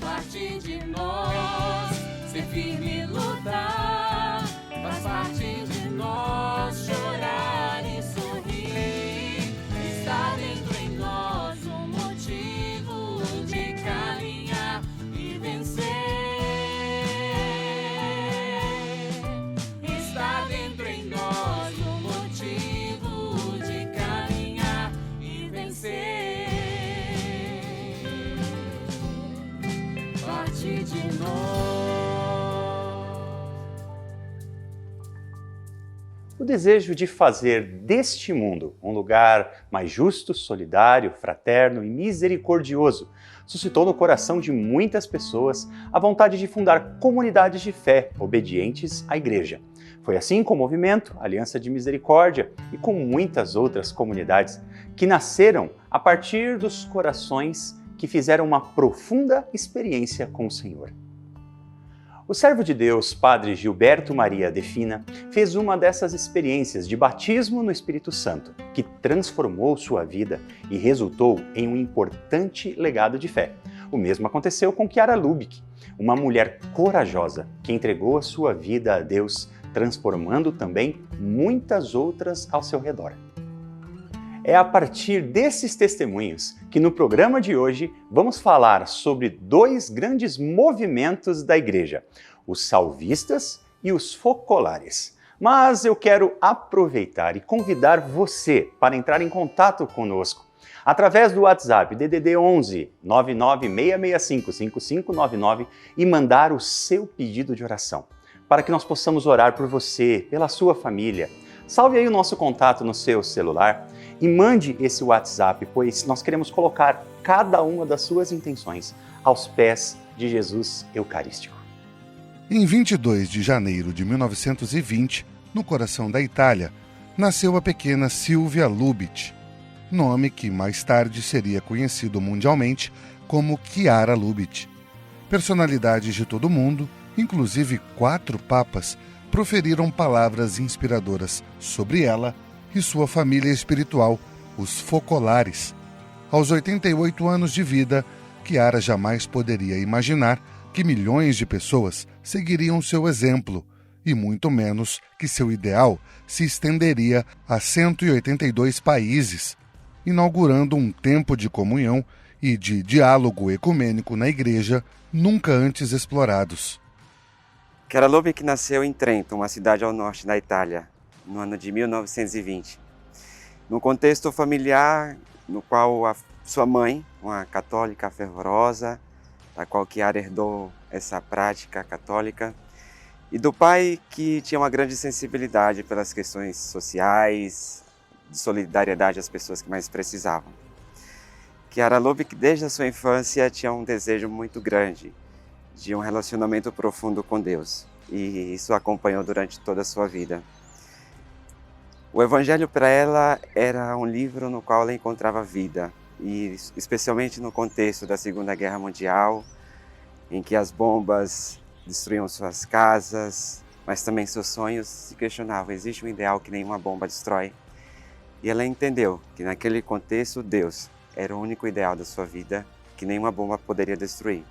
parte de nós. Ser firme e lutar, faz parte de nós. Chorar e sorrir, está dentro em nós um motivo de caminhar e vencer. Está dentro em nós um motivo de caminhar e vencer. Parte de nós. O desejo de fazer deste mundo um lugar mais justo, solidário, fraterno e misericordioso suscitou no coração de muitas pessoas a vontade de fundar comunidades de fé obedientes à Igreja. Foi assim com o movimento Aliança de Misericórdia e com muitas outras comunidades que nasceram a partir dos corações que fizeram uma profunda experiência com o Senhor. O servo de Deus, Padre Gilberto Maria Defina, fez uma dessas experiências de batismo no Espírito Santo, que transformou sua vida e resultou em um importante legado de fé. O mesmo aconteceu com Chiara Lubich, uma mulher corajosa que entregou a sua vida a Deus, transformando também muitas outras ao seu redor. É a partir desses testemunhos que no programa de hoje vamos falar sobre dois grandes movimentos da Igreja, os salvistas e os focolares. Mas eu quero aproveitar e convidar você para entrar em contato conosco através do WhatsApp DDD 11 99665 5599 e mandar o seu pedido de oração, para que nós possamos orar por você, pela sua família. Salve aí o nosso contato no seu celular e mande esse WhatsApp, pois nós queremos colocar cada uma das suas intenções aos pés de Jesus Eucarístico. Em 22 de janeiro de 1920, no coração da Itália, nasceu a pequena Silvia Lubich, nome que mais tarde seria conhecido mundialmente como Chiara Lubich. Personalidades de todo o mundo, inclusive 4 papas, proferiram palavras inspiradoras sobre ela e sua família espiritual, os focolares. Aos 88 anos de vida, Chiara jamais poderia imaginar que milhões de pessoas seguiriam seu exemplo, e muito menos que seu ideal se estenderia a 182 países, inaugurando um tempo de comunhão e de diálogo ecumênico na Igreja nunca antes explorados. Chiara Lubich nasceu em Trento, uma cidade ao norte da Itália, no ano de 1920. Num contexto familiar no qual a sua mãe, uma católica fervorosa, da qual Chiara herdou essa prática católica, e do pai que tinha uma grande sensibilidade pelas questões sociais, de solidariedade às pessoas que mais precisavam. Chiara Lubich, desde a sua infância, tinha um desejo muito grande de um relacionamento profundo com Deus, e isso a acompanhou durante toda a sua vida. O Evangelho para ela era um livro no qual ela encontrava vida, e especialmente no contexto da Segunda Guerra Mundial, em que as bombas destruíam suas casas, mas também seus sonhos se questionavam. Existe um ideal que nenhuma bomba destrói? E ela entendeu que naquele contexto Deus era o único ideal da sua vida, que nenhuma bomba poderia destruir.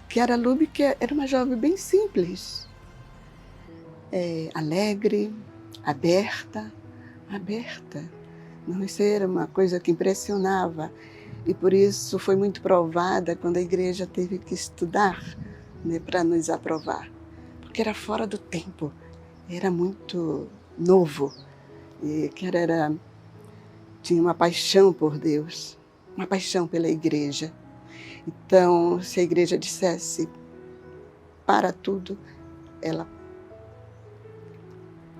Chiara Lubich era uma jovem bem simples, alegre, aberta. Não, isso era uma coisa que impressionava, e por isso foi muito provada quando a igreja teve que estudar, né, para nos aprovar, porque era fora do tempo, era muito novo, e Chiara tinha uma paixão por Deus, uma paixão pela igreja. Então, se a igreja dissesse para tudo, ela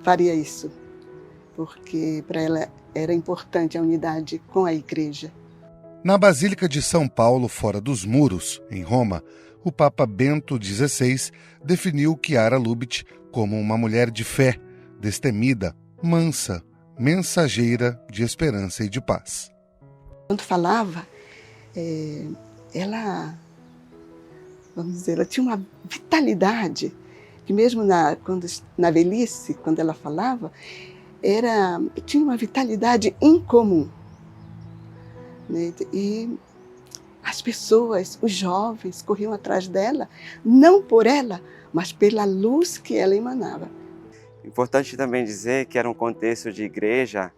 faria isso, porque para ela era importante a unidade com a igreja. Na Basílica de São Paulo, fora dos muros, em Roma, o Papa Bento XVI definiu Chiara Lubich como uma mulher de fé, destemida, mansa, mensageira de esperança e de paz. Quando falava, ela tinha uma vitalidade, que mesmo na velhice, quando ela falava, tinha uma vitalidade incomum, né? E as pessoas, os jovens, corriam atrás dela, não por ela, mas pela luz que ela emanava. Importante também dizer que era um contexto de igreja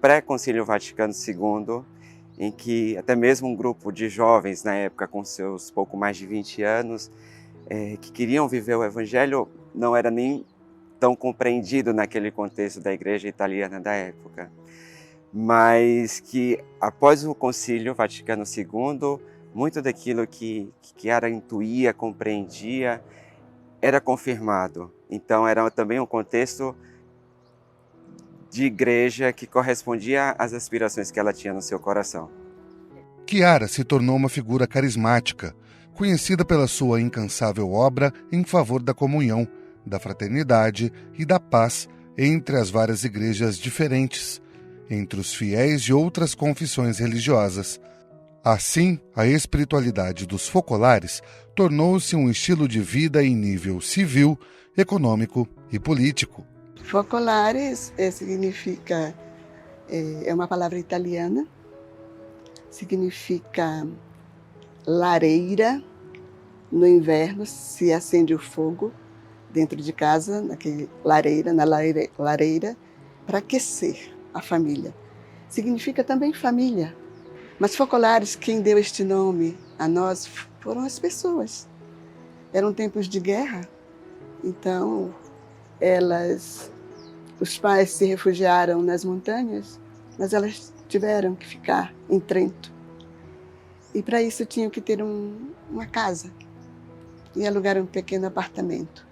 pré-Concílio Vaticano II, em que até mesmo um grupo de jovens na época, com seus pouco mais de 20 anos, que queriam viver o Evangelho, não era nem tão compreendido naquele contexto da igreja italiana da época. Mas que após o Concílio Vaticano II, muito daquilo que Chiara intuía, compreendia, era confirmado. Então era também um contexto de igreja que correspondia às aspirações que ela tinha no seu coração. Chiara se tornou uma figura carismática, conhecida pela sua incansável obra em favor da comunhão, da fraternidade e da paz entre as várias igrejas diferentes, entre os fiéis de outras confissões religiosas. Assim, a espiritualidade dos focolares tornou-se um estilo de vida em nível civil, econômico e político. Focolares significa, é uma palavra italiana, significa lareira. No inverno se acende o fogo dentro de casa, na lareira, para aquecer a família. Significa também família. Mas focolares, quem deu este nome a nós foram as pessoas. Eram tempos de guerra, então os pais se refugiaram nas montanhas, mas elas tiveram que ficar em Trento. E para isso tinham que ter uma casa e alugar um pequeno apartamento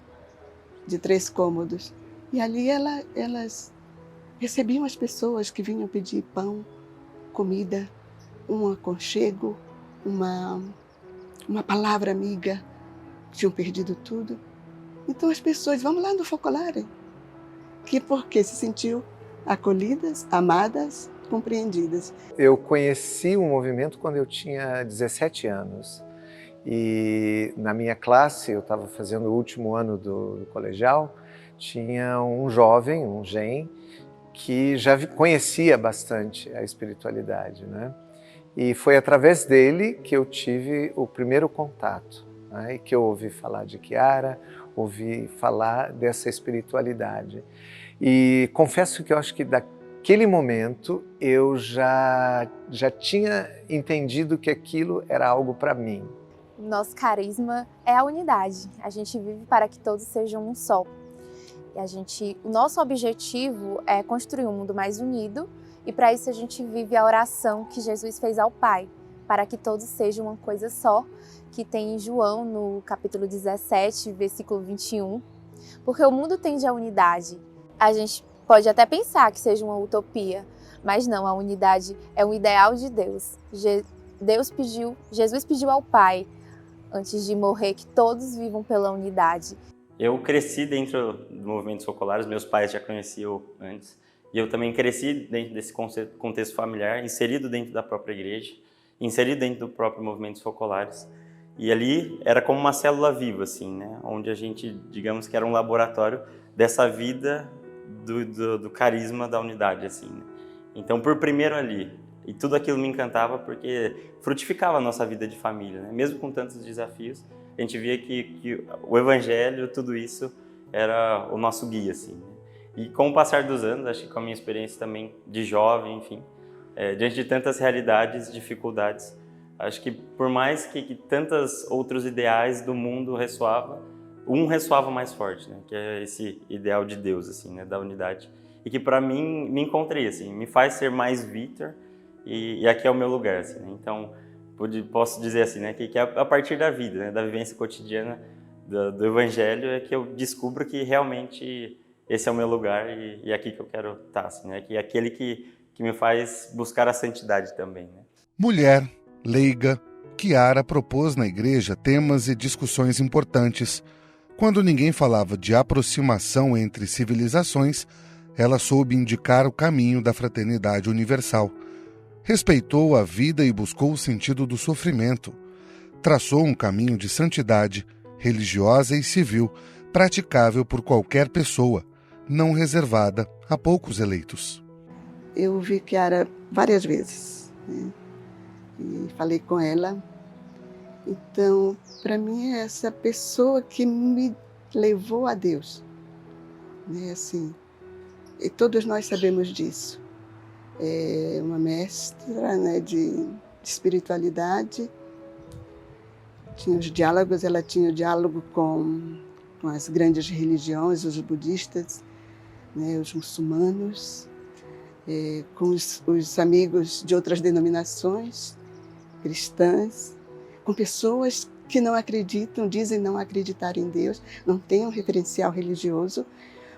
de 3 cômodos. E ali elas recebiam as pessoas que vinham pedir pão, comida, um aconchego, uma palavra amiga. Tinham perdido tudo. Então as pessoas, vamos lá no Focolare. Porque se sentiu acolhidas, amadas, compreendidas. Eu conheci o movimento quando eu tinha 17 anos. E na minha classe, eu estava fazendo o último ano do colegial, tinha um jovem, um gen, que já conhecia bastante a espiritualidade, né? E foi através dele que eu tive o primeiro contato, né? E que eu ouvi falar de Chiara, ouvi falar dessa espiritualidade. E confesso que eu acho que daquele momento eu já tinha entendido que aquilo era algo para mim. Nosso carisma é a unidade. A gente vive para que todos sejam um só. E o nosso objetivo é construir um mundo mais unido, e para isso a gente vive a oração que Jesus fez ao Pai, para que todos sejam uma coisa só, que tem em João, no capítulo 17, versículo 21. Porque o mundo tende à unidade. A gente pode até pensar que seja uma utopia, mas não, a unidade é um ideal de Deus. Jesus pediu ao Pai, antes de morrer, que todos vivam pela unidade. Eu cresci dentro do movimento Focolares, meus pais já conheciam antes, e eu também cresci dentro desse contexto familiar, inserido dentro da própria igreja, inserido dentro do próprio movimento Focolares. E ali era como uma célula viva, assim, né? Onde a gente, digamos que era um laboratório dessa vida do carisma da unidade, assim, né? Então, por primeiro ali, e tudo aquilo me encantava porque frutificava a nossa vida de família, né? Mesmo com tantos desafios, a gente via que o Evangelho, tudo isso, era o nosso guia, assim, né? E com o passar dos anos, acho que com a minha experiência também de jovem, enfim, diante de tantas realidades, dificuldades, acho que por mais que tantos outros ideais do mundo ressoavam, um ressoava mais forte, né? Que é esse ideal de Deus, assim, né? Da unidade. E que para mim, me encontrei, assim, me faz ser mais Vítor, e aqui é o meu lugar, assim, né? Então, posso dizer assim, né? Que a partir da vida, né? Da vivência cotidiana do Evangelho, é que eu descubro que realmente esse é o meu lugar e é aqui que eu quero estar, assim, né? Que é aquele que me faz buscar a santidade também, né? Mulher, leiga, Chiara propôs na igreja temas e discussões importantes. Quando ninguém falava de aproximação entre civilizações, ela soube indicar o caminho da fraternidade universal. Respeitou a vida e buscou o sentido do sofrimento. Traçou um caminho de santidade, religiosa e civil, praticável por qualquer pessoa, não reservada a poucos eleitos. Eu vi Chiara várias vezes, né? E falei com ela Então, para mim, é essa pessoa que me levou a Deus, né? Assim, e todos nós sabemos disso. É uma mestra, né, de espiritualidade. Tinha os diálogos, ela tinha o diálogo com as grandes religiões, os budistas, né, os muçulmanos, com os amigos de outras denominações cristãs, com pessoas que não acreditam, dizem não acreditar em Deus, não têm um referencial religioso,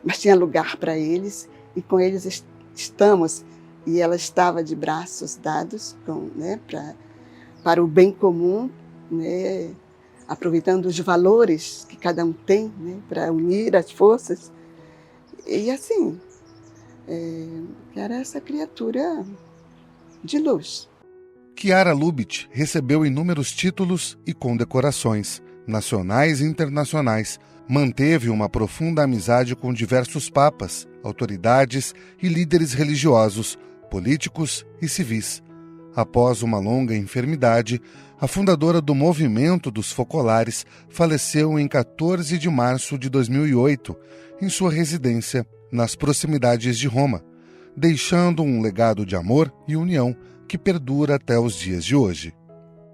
mas tinha lugar para eles, e com eles estamos. E ela estava de braços dados né, para o bem comum, né, aproveitando os valores que cada um tem, né, para unir as forças. E assim, era essa criatura de luz. Chiara Lubich recebeu inúmeros títulos e condecorações, nacionais e internacionais. Manteve uma profunda amizade com diversos papas, autoridades e líderes religiosos, políticos e civis. Após uma longa enfermidade, a fundadora do Movimento dos Focolares faleceu em 14 de março de 2008, em sua residência nas proximidades de Roma, deixando um legado de amor e união que perdura até os dias de hoje.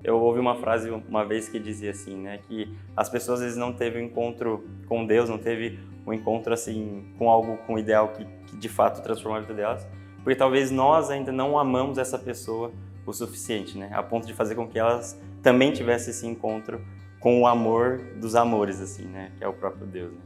Eu ouvi uma frase uma vez que dizia assim, né, que as pessoas às vezes não teve um encontro com Deus, não teve um encontro assim com algo, com um ideal que de fato transformou a vida delas, porque talvez nós ainda não amamos essa pessoa o suficiente, né, a ponto de fazer com que elas também tivessem esse encontro com o amor dos amores, assim, né, que é o próprio Deus, né.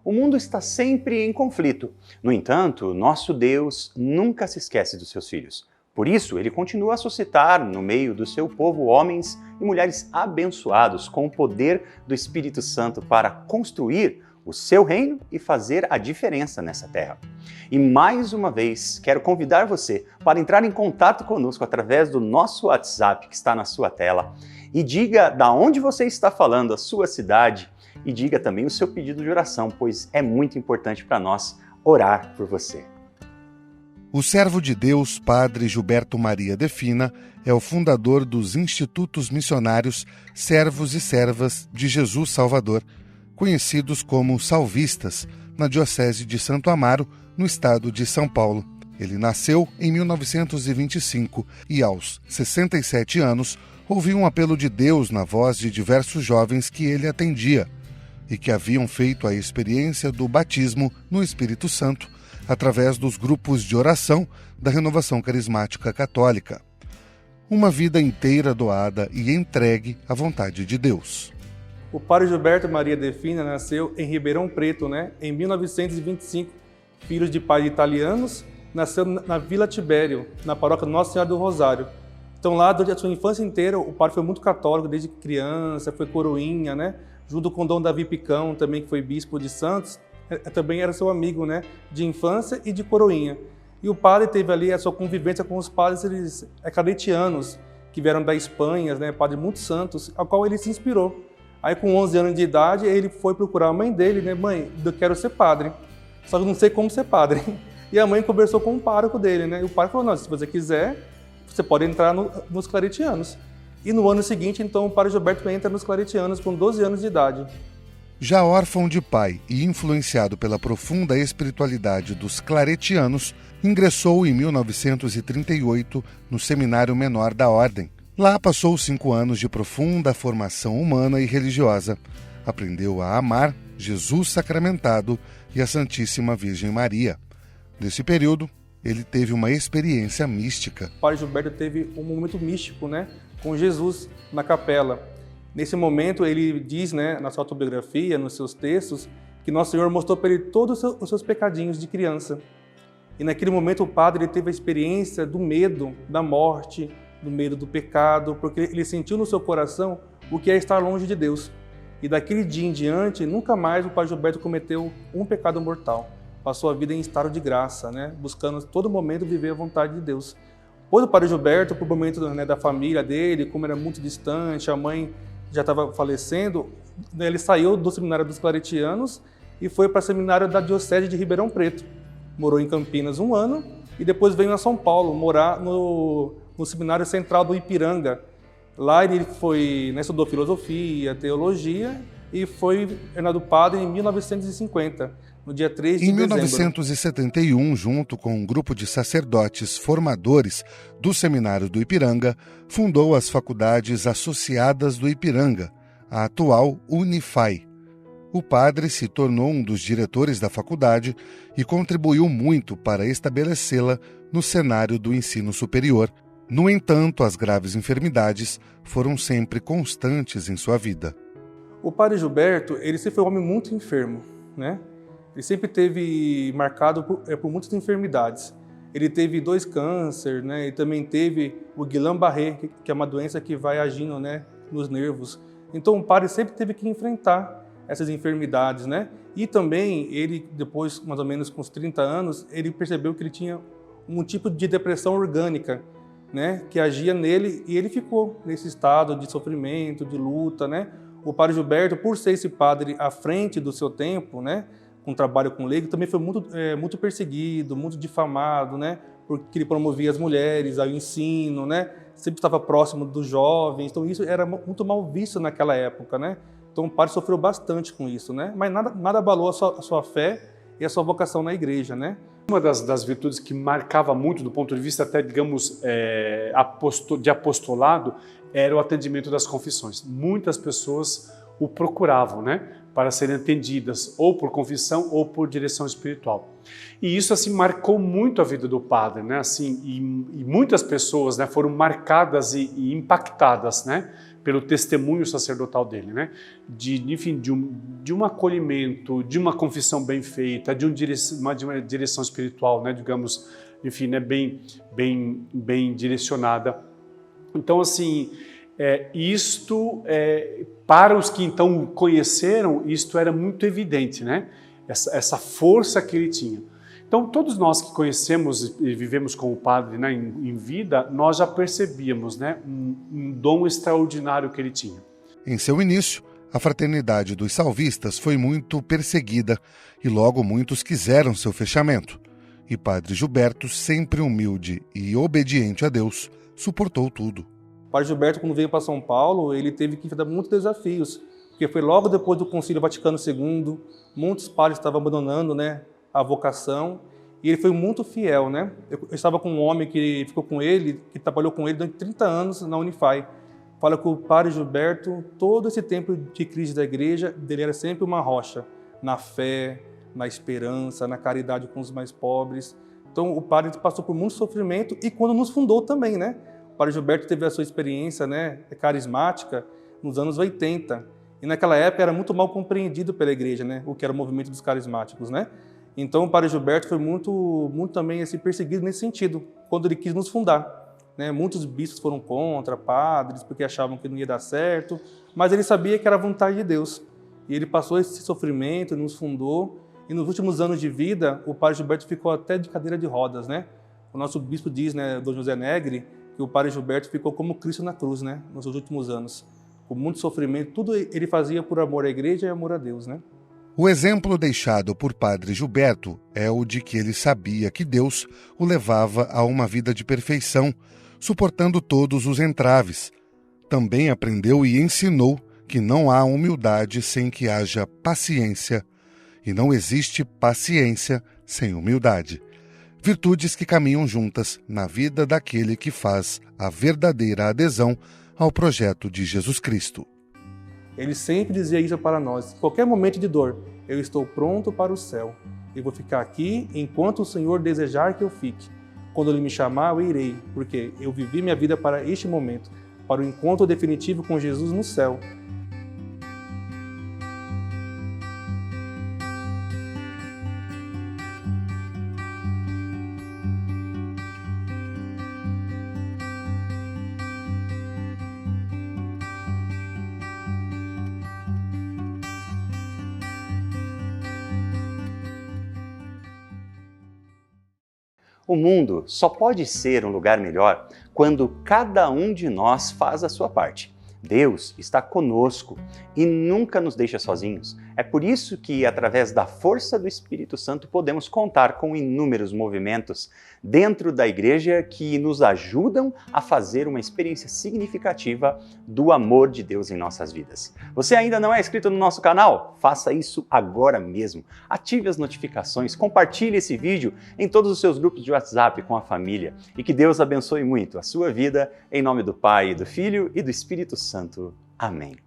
O mundo está sempre em conflito. No entanto, nosso Deus nunca se esquece dos seus filhos. Por isso, ele continua a suscitar no meio do seu povo homens e mulheres abençoados com o poder do Espírito Santo para construir o seu reino e fazer a diferença nessa terra. E mais uma vez, quero convidar você para entrar em contato conosco através do nosso WhatsApp que está na sua tela e diga da onde você está falando, a sua cidade, e diga também o seu pedido de oração, pois é muito importante para nós orar por você. O servo de Deus, Padre Gilberto Maria Defina, é o fundador dos Institutos Missionários Servos e Servas de Jesus Salvador, conhecidos como salvistas, na Diocese de Santo Amaro, no estado de São Paulo. Ele nasceu em 1925 e, aos 67 anos, ouviu um apelo de Deus na voz de diversos jovens que ele atendia e que haviam feito a experiência do batismo no Espírito Santo através dos grupos de oração da Renovação Carismática Católica. Uma vida inteira doada e entregue à vontade de Deus. O Padre Gilberto Maria Defina nasceu em Ribeirão Preto, em 1925. Filho de pais italianos, nasceu na Vila Tibério, na paróquia Nossa Senhora do Rosário. Então lá, durante a sua infância inteira, o padre foi muito católico, desde criança, foi coroinha, junto com Dom Davi Picão, também que foi bispo de Santos, também era seu amigo, de infância e de coroinha. E o padre teve ali a sua convivência com os padres claretianos, que vieram da Espanha, padres muito santos, ao qual ele se inspirou. Aí com 11 anos de idade, ele foi procurar a mãe dele, mãe, eu quero ser padre, só que eu não sei como ser padre. E a mãe conversou com o pároco dele, E o pároco falou, não, se você quiser, você pode entrar nos claretianos. E no ano seguinte, então, o Padre Gilberto entra nos claretianos com 12 anos de idade. Já órfão de pai e influenciado pela profunda espiritualidade dos claretianos, ingressou em 1938 no Seminário Menor da Ordem. Lá passou 5 anos de profunda formação humana e religiosa. Aprendeu a amar Jesus sacramentado e a Santíssima Virgem Maria. Nesse período, ele teve uma experiência mística. O Padre Gilberto teve um momento místico, com Jesus na capela. Nesse momento, ele diz, na sua autobiografia, nos seus textos, que Nosso Senhor mostrou para ele todos os seus pecadinhos de criança. E naquele momento, o padre ele teve a experiência do medo da morte, do medo do pecado, porque ele sentiu no seu coração o que é estar longe de Deus. E daquele dia em diante, nunca mais o Padre Gilberto cometeu um pecado mortal. Passou a vida em estado de graça, né? Buscando a todo momento viver a vontade de Deus. Depois do Padre Gilberto, por momento, né, da família dele, como era muito distante, a mãe já estava falecendo, ele saiu do seminário dos Claretianos e foi para o seminário da Diocese de Ribeirão Preto. Morou em Campinas 1 ano e depois veio a São Paulo morar no seminário central do Ipiranga. Lá ele foi, né, estudou filosofia, teologia e foi ordenado padre em 1950, no dia 3 de dezembro. Em 1971, junto com um grupo de sacerdotes formadores do Seminário do Ipiranga, fundou as Faculdades Associadas do Ipiranga, a atual Unifai. O padre se tornou um dos diretores da faculdade e contribuiu muito para estabelecê-la no cenário do ensino superior. No entanto, as graves enfermidades foram sempre constantes em sua vida. O Padre Gilberto, ele sempre foi um homem muito enfermo, né? Ele sempre teve marcado por muitas enfermidades. Ele teve 2 cânceres, né? E também teve o Guillain-Barré, que é uma doença que vai agindo, né, nos nervos. Então o padre sempre teve que enfrentar essas enfermidades, né? E também ele, depois, mais ou menos com uns 30 anos, ele percebeu que ele tinha um tipo de depressão orgânica, né, que agia nele, e ele ficou nesse estado de sofrimento, de luta, né? O Padre Gilberto, por ser esse padre à frente do seu tempo, né, com trabalho com leigo, também foi muito perseguido, muito difamado, né, porque ele promovia as mulheres, o ensino, né, sempre estava próximo dos jovens, então isso era muito mal visto naquela época, né? Então o padre sofreu bastante com isso, né? Mas nada abalou a sua fé e a sua vocação na igreja, né? Uma das virtudes que marcava muito, do ponto de vista até, digamos, de apostolado, era o atendimento das confissões. Muitas pessoas o procuravam, né, para serem atendidas, ou por confissão ou por direção espiritual. E isso, assim, marcou muito a vida do padre, né, assim, e muitas pessoas, né, foram marcadas e impactadas, né, pelo testemunho sacerdotal dele, né, de um acolhimento, de uma confissão bem feita, de uma direção espiritual, né, digamos, enfim, né, bem direcionada. Então, assim, para os que então o conheceram, isto era muito evidente, né? Essa força que ele tinha. Então, todos nós que conhecemos e vivemos com o padre, né, em vida, nós já percebíamos, né, um dom extraordinário que ele tinha. Em seu início, a Fraternidade dos Salvistas foi muito perseguida e logo muitos quiseram seu fechamento. E Padre Gilberto, sempre humilde e obediente a Deus, suportou tudo. O Padre Gilberto, quando veio para São Paulo, ele teve que enfrentar muitos desafios, porque foi logo depois do Concílio Vaticano II, muitos padres estavam abandonando, né, a vocação, e ele foi muito fiel, né? Eu estava com um homem que ficou com ele, que trabalhou com ele durante 30 anos na Unifai. Fala que o Padre Gilberto, todo esse tempo de crise da igreja, dele era sempre uma rocha, na fé, na esperança, na caridade com os mais pobres. Então o padre passou por muito sofrimento e quando nos fundou também, né? O Padre Gilberto teve a sua experiência, né, carismática nos anos 80. E naquela época era muito mal compreendido pela igreja, né, o que era o movimento dos carismáticos, né? Então o Padre Gilberto foi muito também assim, perseguido nesse sentido, quando ele quis nos fundar, né? Muitos bispos foram contra, padres, porque achavam que não ia dar certo, mas ele sabia que era a vontade de Deus. E ele passou esse sofrimento, nos fundou, e nos últimos anos de vida, o Padre Gilberto ficou até de cadeira de rodas, né? O nosso bispo diz, né, Dom José Negri, que o Padre Gilberto ficou como Cristo na cruz, né, nos seus últimos anos. Com muito sofrimento, tudo ele fazia por amor à igreja e amor a Deus, né? O exemplo deixado por Padre Gilberto é o de que ele sabia que Deus o levava a uma vida de perfeição, suportando todos os entraves. Também aprendeu e ensinou que não há humildade sem que haja paciência, e não existe paciência sem humildade. Virtudes que caminham juntas na vida daquele que faz a verdadeira adesão ao projeto de Jesus Cristo. Ele sempre dizia isso para nós: em qualquer momento de dor, eu estou pronto para o céu. Eu vou ficar aqui enquanto o Senhor desejar que eu fique. Quando Ele me chamar, eu irei, porque eu vivi minha vida para este momento, para o encontro definitivo com Jesus no céu. O mundo só pode ser um lugar melhor quando cada um de nós faz a sua parte. Deus está conosco e nunca nos deixa sozinhos. É por isso que, através da força do Espírito Santo, podemos contar com inúmeros movimentos dentro da igreja que nos ajudam a fazer uma experiência significativa do amor de Deus em nossas vidas. Você ainda não é inscrito no nosso canal? Faça isso agora mesmo. Ative as notificações, compartilhe esse vídeo em todos os seus grupos de WhatsApp com a família e que Deus abençoe muito a sua vida, em nome do Pai, do Filho e do Espírito Santo. Amém.